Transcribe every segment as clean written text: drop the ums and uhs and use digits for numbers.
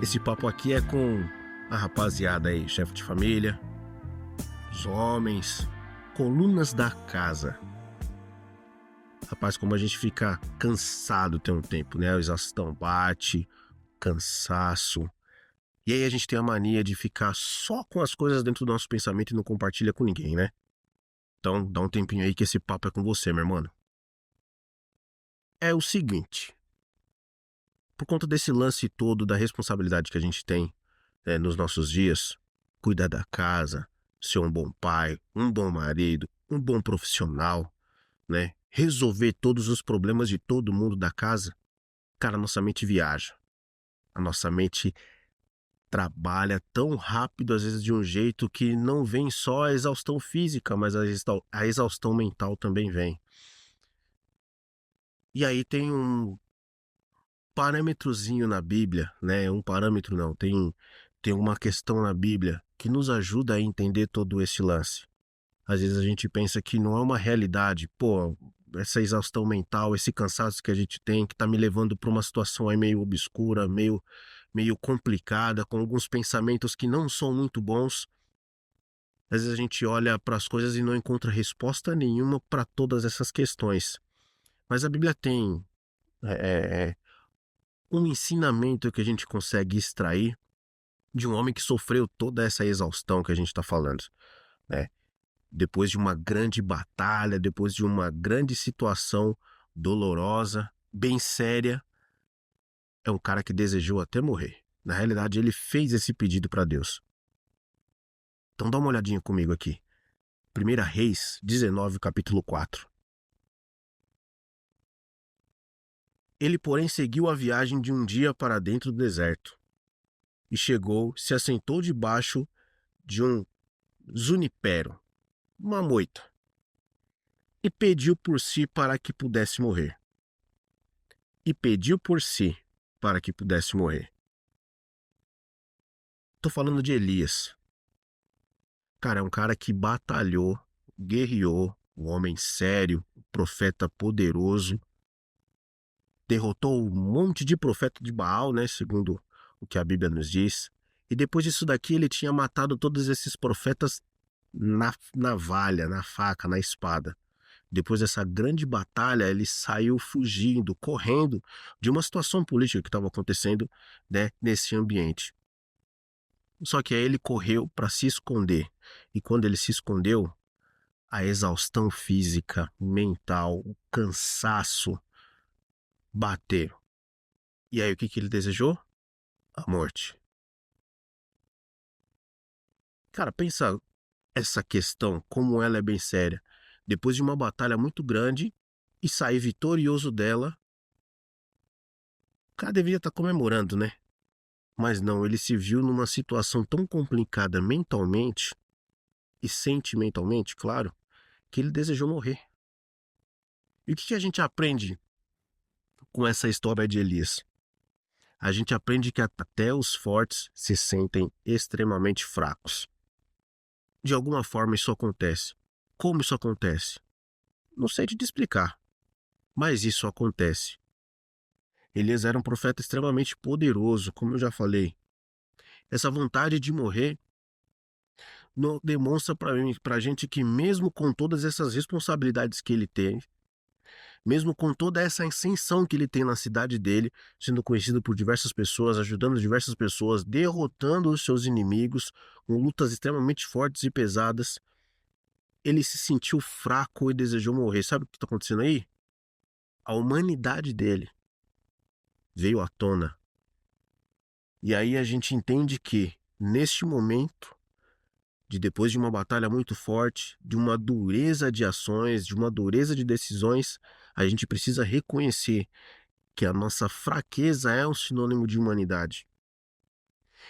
Esse papo aqui é com a rapaziada aí, chefe de família, os homens, colunas da casa. Rapaz, como a gente fica cansado tem um tempo, né? A exaustão bate, cansaço. E aí a gente tem a mania de ficar só com as coisas dentro do nosso pensamento e não compartilha com ninguém, né? Então dá um tempinho aí que esse papo é com você, meu irmão. É o seguinte, por conta desse lance todo da responsabilidade que a gente tem nos nossos dias, cuidar da casa, ser um bom pai, um bom marido, um bom profissional, né? Resolver todos os problemas de todo mundo da casa, cara, a nossa mente viaja. A nossa mente trabalha tão rápido, às vezes de um jeito que não vem só a exaustão física, mas a exaustão mental também vem. E aí tem um parâmetrozinho na Bíblia, né? Um parâmetro não, tem uma questão na Bíblia que nos ajuda a entender todo esse lance. Às vezes a gente pensa que não é uma realidade, pô, essa exaustão mental, esse cansaço que a gente tem, que tá me levando para uma situação aí meio obscura, meio complicada, com alguns pensamentos que não são muito bons. Às vezes a gente olha para as coisas e não encontra resposta nenhuma para todas essas questões. Mas a Bíblia tem é, um ensinamento que a gente consegue extrair de um homem que sofreu toda essa exaustão que a gente está falando, né? Depois de uma grande batalha, depois de uma grande situação dolorosa, bem séria, é um cara que desejou até morrer. Na realidade, ele fez esse pedido para Deus. Então dá uma olhadinha comigo aqui. 1 Reis 19, capítulo 4. Ele, porém, seguiu a viagem de um dia para dentro do deserto. E chegou, se assentou debaixo de um junipero, uma moita, e pediu por si para que pudesse morrer. E pediu por si para que pudesse morrer. Tô falando de Elias. Cara, é um cara que batalhou, guerreou, um homem sério, um profeta poderoso, derrotou um monte de profeta de Baal, né, segundo o que a Bíblia nos diz. E depois disso daqui ele tinha matado todos esses profetas na navalha, na faca, na espada. Depois dessa grande batalha, ele saiu fugindo, correndo de uma situação política que estava acontecendo, né, nesse ambiente. Só que aí ele correu para se esconder. E quando ele se escondeu, a exaustão física, mental, o cansaço bateram. E aí o que ele desejou? A morte. Cara, pensa essa questão, como ela é bem séria. Depois de uma batalha muito grande e sair vitorioso dela, o cara deveria estar comemorando, né? Mas não, ele se viu numa situação tão complicada mentalmente e sentimentalmente, claro, que ele desejou morrer. E o que a gente aprende com essa história de Elias? A gente aprende que até os fortes se sentem extremamente fracos. De alguma forma isso acontece. Como isso acontece? Não sei te explicar, mas isso acontece. Elias era um profeta extremamente poderoso, como eu já falei. Essa vontade de morrer demonstra para a gente que mesmo com todas essas responsabilidades que ele tem, mesmo com toda essa ascensão que ele tem na cidade dele, sendo conhecido por diversas pessoas, ajudando diversas pessoas, derrotando os seus inimigos, com lutas extremamente fortes e pesadas, ele se sentiu fraco e desejou morrer. Sabe o que está acontecendo aí? A humanidade dele veio à tona. E aí a gente entende que, neste momento, depois de uma batalha muito forte, de uma dureza de ações, de uma dureza de decisões, a gente precisa reconhecer que a nossa fraqueza é um sinônimo de humanidade.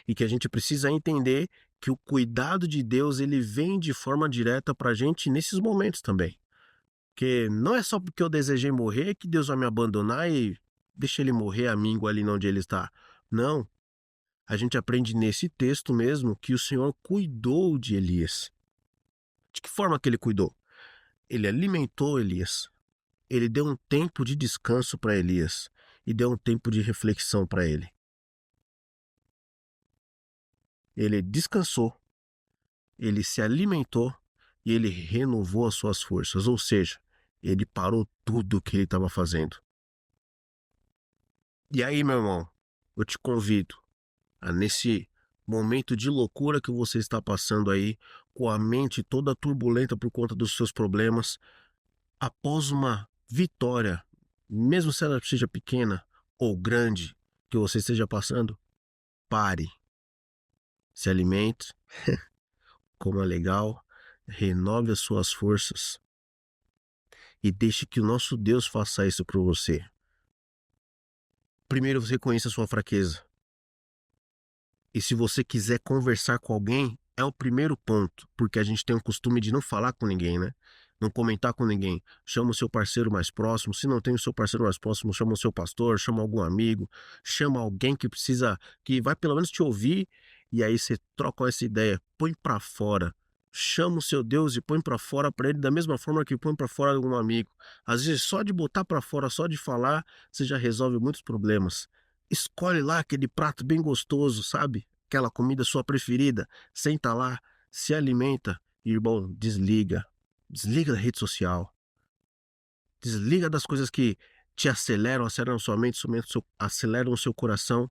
E que a gente precisa entender que o cuidado de Deus ele vem de forma direta para a gente nesses momentos também. Porque não é só porque eu desejei morrer que Deus vai me abandonar e deixa ele morrer a míngua ali onde ele está. Não. A gente aprende nesse texto mesmo que o Senhor cuidou de Elias. De que forma que ele cuidou? Ele alimentou Elias. Ele deu um tempo de descanso para Elias e deu um tempo de reflexão para ele. ele descansou, ele se alimentou e ele renovou as suas forças, ou seja, ele parou tudo o que ele estava fazendo. E aí, meu irmão, eu te convido a nesse momento de loucura que você está passando aí, com a mente toda turbulenta por conta dos seus problemas, após uma vitória, mesmo se ela seja pequena ou grande, que você esteja passando, pare, se alimente, coma legal, renove as suas forças e deixe que o nosso Deus faça isso por você. Primeiro você conheça a sua fraqueza. E se você quiser conversar com alguém, é o primeiro ponto, porque a gente tem o costume de não falar com ninguém, né? Não comentar com ninguém. Chama o seu parceiro mais próximo. Se não tem o seu parceiro mais próximo, chama o seu pastor, chama algum amigo, chama alguém que precisa, que vai pelo menos te ouvir, e aí você troca essa ideia, põe pra fora. Chama o seu Deus e põe pra fora pra ele da mesma forma que põe pra fora algum amigo. Às vezes só de botar pra fora, só de falar, você já resolve muitos problemas. Escolhe lá aquele prato bem gostoso, sabe? Aquela comida sua preferida. Senta lá, se alimenta e, irmão, desliga. Desliga da rede social. Desliga das coisas que te aceleram, aceleram sua mente, aceleram o seu coração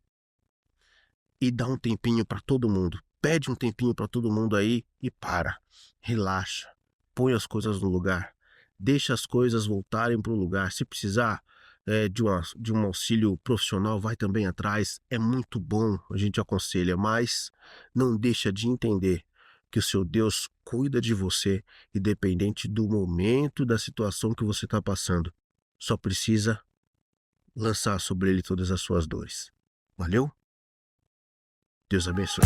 e dá um tempinho pra todo mundo. Pede um tempinho pra todo mundo aí e para. Relaxa. Põe as coisas no lugar. Deixa as coisas voltarem pro lugar. Se precisar de um auxílio profissional, vai também atrás. É muito bom, a gente aconselha, mas não deixa de entender que o seu Deus cuida de você, independente do momento, da situação que você está passando. Só precisa lançar sobre ele todas as suas dores. Valeu? Deus abençoe.